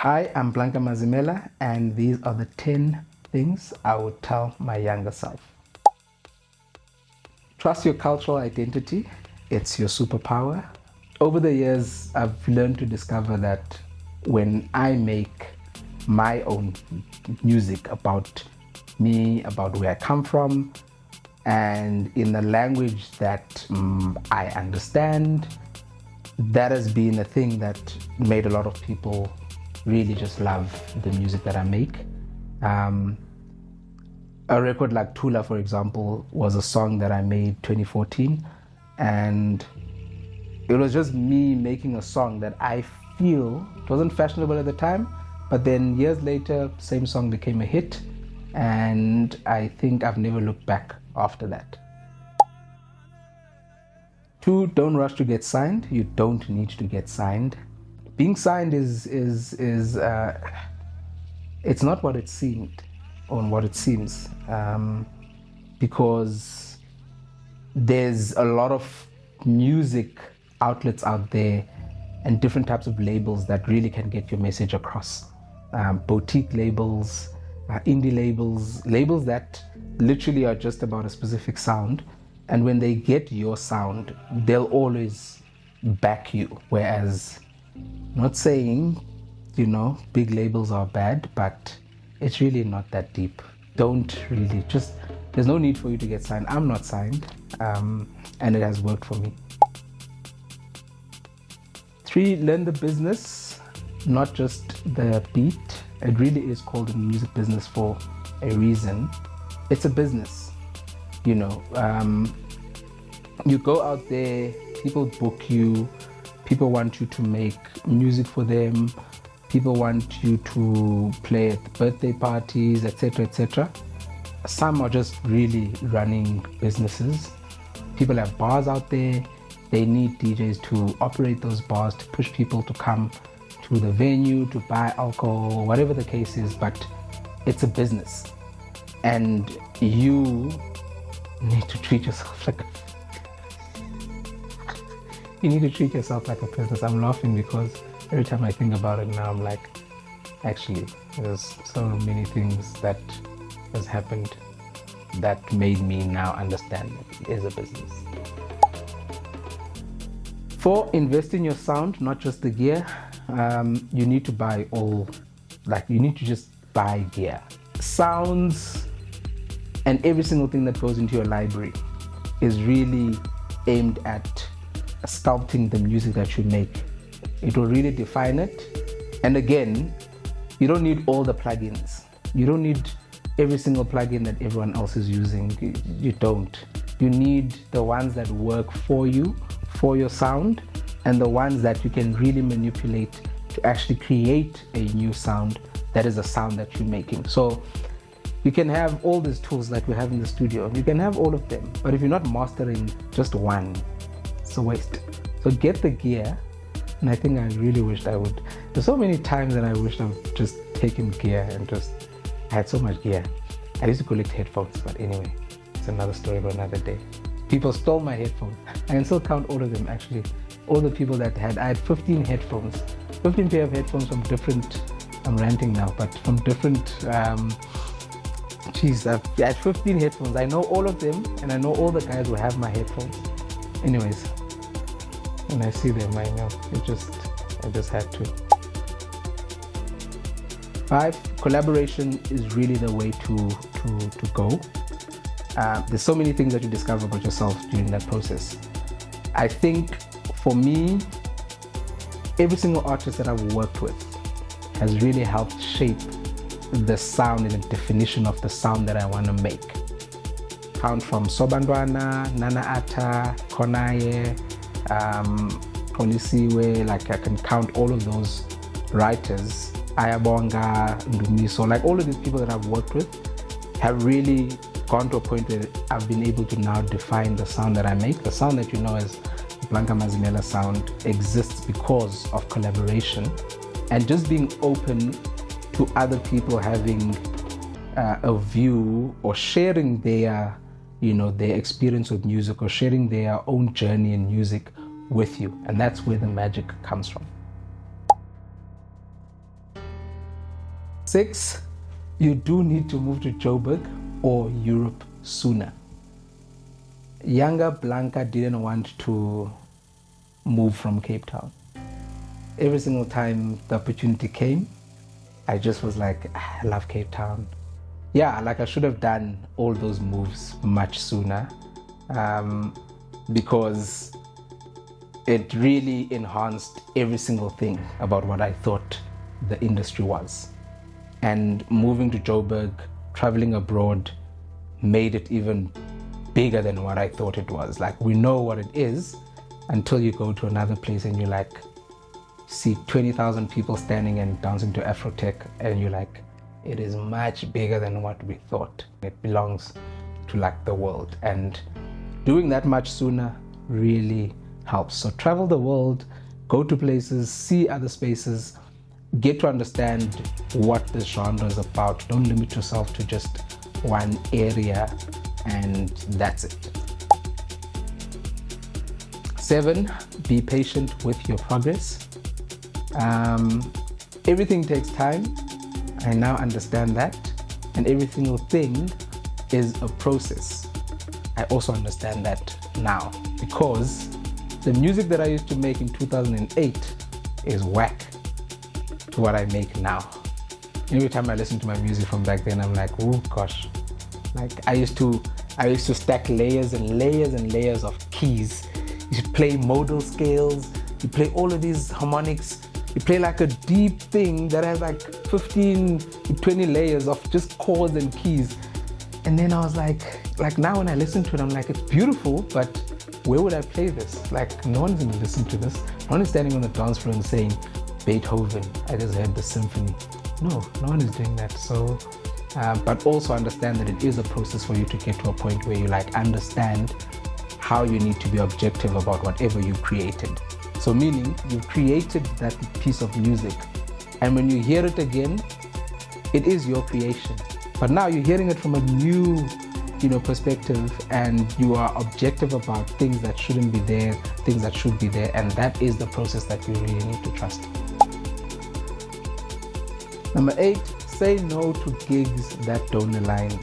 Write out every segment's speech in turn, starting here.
Hi, I'm Blanka Mazimela, and these are the 10 things I would tell my younger self. Trust your cultural identity, it's your superpower. Over the years, I've learned to discover that when I make my own music about me, about where I come from, and in a language that I understand, that has been a thing that made a lot of people really just love the music that I make. A record like Tula, for example, was a song that I made 2014, and it was just me making a song that I feel it wasn't fashionable at the time, but then years later, same song became a hit, and I think I've never looked back after that. 2, don't rush to get signed. You don't need to get signed. Being signed is it's not what it seemed or what it seems, because there's a lot of music outlets out there and different types of labels that really can get your message across. Boutique labels, indie labels, labels that literally are just about a specific sound, and when they get your sound, they'll always back you. Whereas, not saying, big labels are bad, but it's really not that deep. Don't really, there's no need for you to get signed. I'm not signed, and it has worked for me. 3, learn the business, not just the beat. It really is called the music business for a reason. It's a business. You go out there, people book you, people want you to make music for them, people want you to play at birthday parties, etc., etc. Some are just really running businesses. People have bars out there. They need DJs to operate those bars, to push people to come to the venue, to buy alcohol, whatever the case is, but it's a business. And you need to treat yourself like a business. I'm laughing because every time I think about it now, I'm like, actually, there's so many things that has happened that made me now understand that it is a business. 4, invest in your sound, not just the gear. You need to buy you need to just buy gear. Sounds and every single thing that goes into your library is really aimed at sculpting the music that you make. It will really define it. And again, you don't need all the plugins. You don't need every single plugin that everyone else is using. You don't. You need the ones that work for you, for your sound, and the ones that you can really manipulate to actually create a new sound that is a sound that you're making. So you can have all these tools like we have in the studio. You can have all of them, but if you're not mastering just one, it's a waste. So get the gear, and I think I really wished I would. There's so many times that I wished I would just taken gear and I had so much gear. I used to collect headphones, but anyway, it's another story for another day. People stole my headphones. I can still count all of them actually. All the people that I had 15 headphones, 15 pair of headphones from different, I'm ranting now, but from different, I had 15 headphones. I know all of them, and I know all the guys who have my headphones. Anyways, when I see them, I know, I just had to. 5, collaboration is really the way to go. There's so many things that you discover about yourself during that process. I think for me, every single artist that I've worked with has really helped shape the sound and the definition of the sound that I want to make. Count from Sobandwana, Nana Atta, Konaye, Konisiwe, like I can count all of those writers, Ayabonga, Ndumiso, like all of these people that I've worked with have really gone to a point where I've been able to now define the sound that I make. The sound that you know as Blanka Mazimela sound exists because of collaboration and just being open to other people having a view or sharing their experience with music or sharing their own journey in music with you. And that's where the magic comes from. 6, you do need to move to Joburg or Europe sooner. Younger Blanka didn't want to move from Cape Town. Every single time the opportunity came, I just was like, I love Cape Town. Yeah, like I should have done all those moves much sooner, because it really enhanced every single thing about what I thought the industry was. And moving to Joburg, traveling abroad, made it even bigger than what I thought it was. Like, we know what it is until you go to another place and you like see 20,000 people standing and dancing to Afrotech, and you're like, it is much bigger than what we thought. It belongs to like the world, and doing that much sooner really helps. So travel the world, go to places, see other spaces, get to understand what this genre is about. Don't limit yourself to just one area and that's it. 7, be patient with your progress. Everything takes time. I now understand that, and every single thing is a process. I also understand that now, because the music that I used to make in 2008 is whack to what I make now. Every time I listen to my music from back then, I'm like, oh gosh. Like I used to stack layers and layers and layers of keys. You should play modal scales, you play all of these harmonics, you play like a deep thing that has like 15 to 20 layers of just chords and keys. And then I was like now when I listen to it, I'm like, it's beautiful, but where would I play this? Like, no one's gonna listen to this. No one is standing on the dance floor and saying, Beethoven, I just heard the symphony. No one is doing that. So, but also understand that it is a process for you to get to a point where you like understand how you need to be objective about whatever you created. So meaning you've created that piece of music, and when you hear it again, it is your creation. But now you're hearing it from a new, perspective, and you are objective about things that shouldn't be there, things that should be there, and that is the process that you really need to trust. Number 8, say no to gigs that don't align.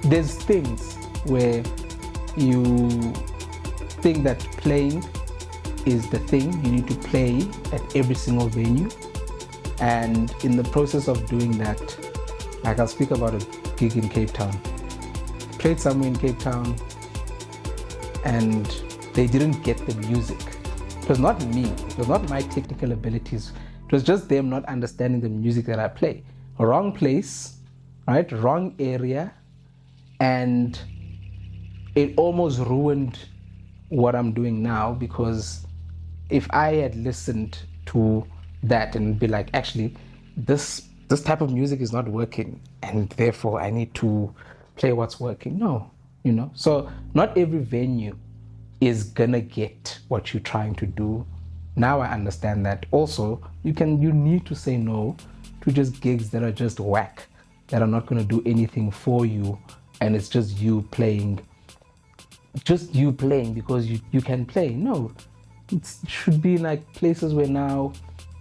There's things where you think that playing is the thing. You need to play at every single venue, and in the process of doing that, like I'll speak about a gig in Cape Town. Played somewhere in Cape Town and they didn't get the music. It was not me, it was not my technical abilities, it was just them not understanding the music that I play. Wrong place, right? Wrong area, and it almost ruined what I'm doing now, because if I had listened to that and be like, actually, this type of music is not working, and therefore I need to play what's working. No, so not every venue is gonna get what you're trying to do. Now I understand that. Also, you need to say no to just gigs that are just whack, that are not gonna do anything for you, and it's just you playing because you can play. No, it should be like places where now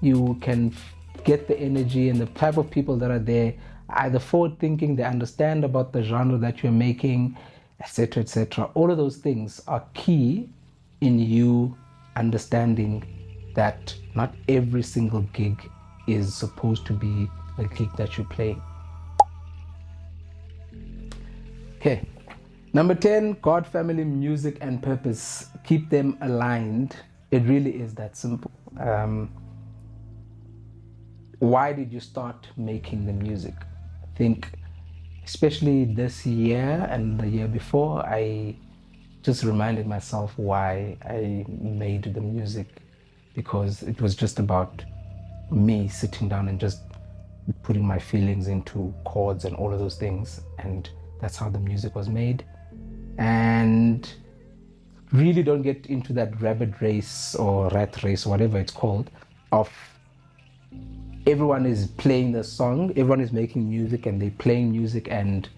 you can get the energy, and the type of people that are there either forward thinking, they understand about the genre that you're making, etc., etc. All of those things are key in you understanding that not every single gig is supposed to be a gig that you play. Okay. Number 10, God, family, music, and purpose. Keep them aligned. It really is that simple. Why did you start making the music? I think especially this year and the year before, I just reminded myself why I made the music, because it was just about me sitting down and just putting my feelings into chords and all of those things, and that's how the music was made. And really don't get into that rabbit race or rat race, whatever it's called, of everyone is playing the song, everyone is making music and they're playing music, and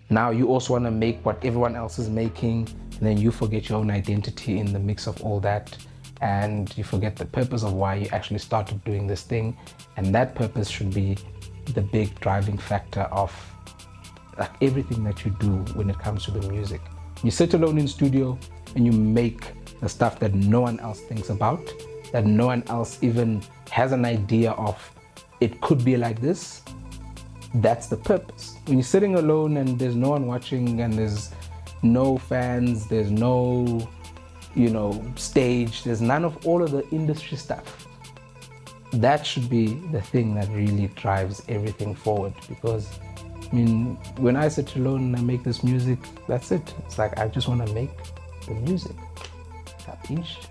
now you also want to make what everyone else is making, and then you forget your own identity in the mix of all that. and you forget the purpose of why you actually started doing this thing. And that purpose should be the big driving factor of like everything that you do when it comes to the music. You sit alone in studio and you make the stuff that no one else thinks about, that no one else even has an idea of it could be like this. That's the purpose. When you're sitting alone and there's no one watching and there's no fans, there's no, stage, there's none of all of the industry stuff. That should be the thing that really drives everything forward, because when I sit alone and I make this music, that's it. It's like I just want to make the music. Capiche?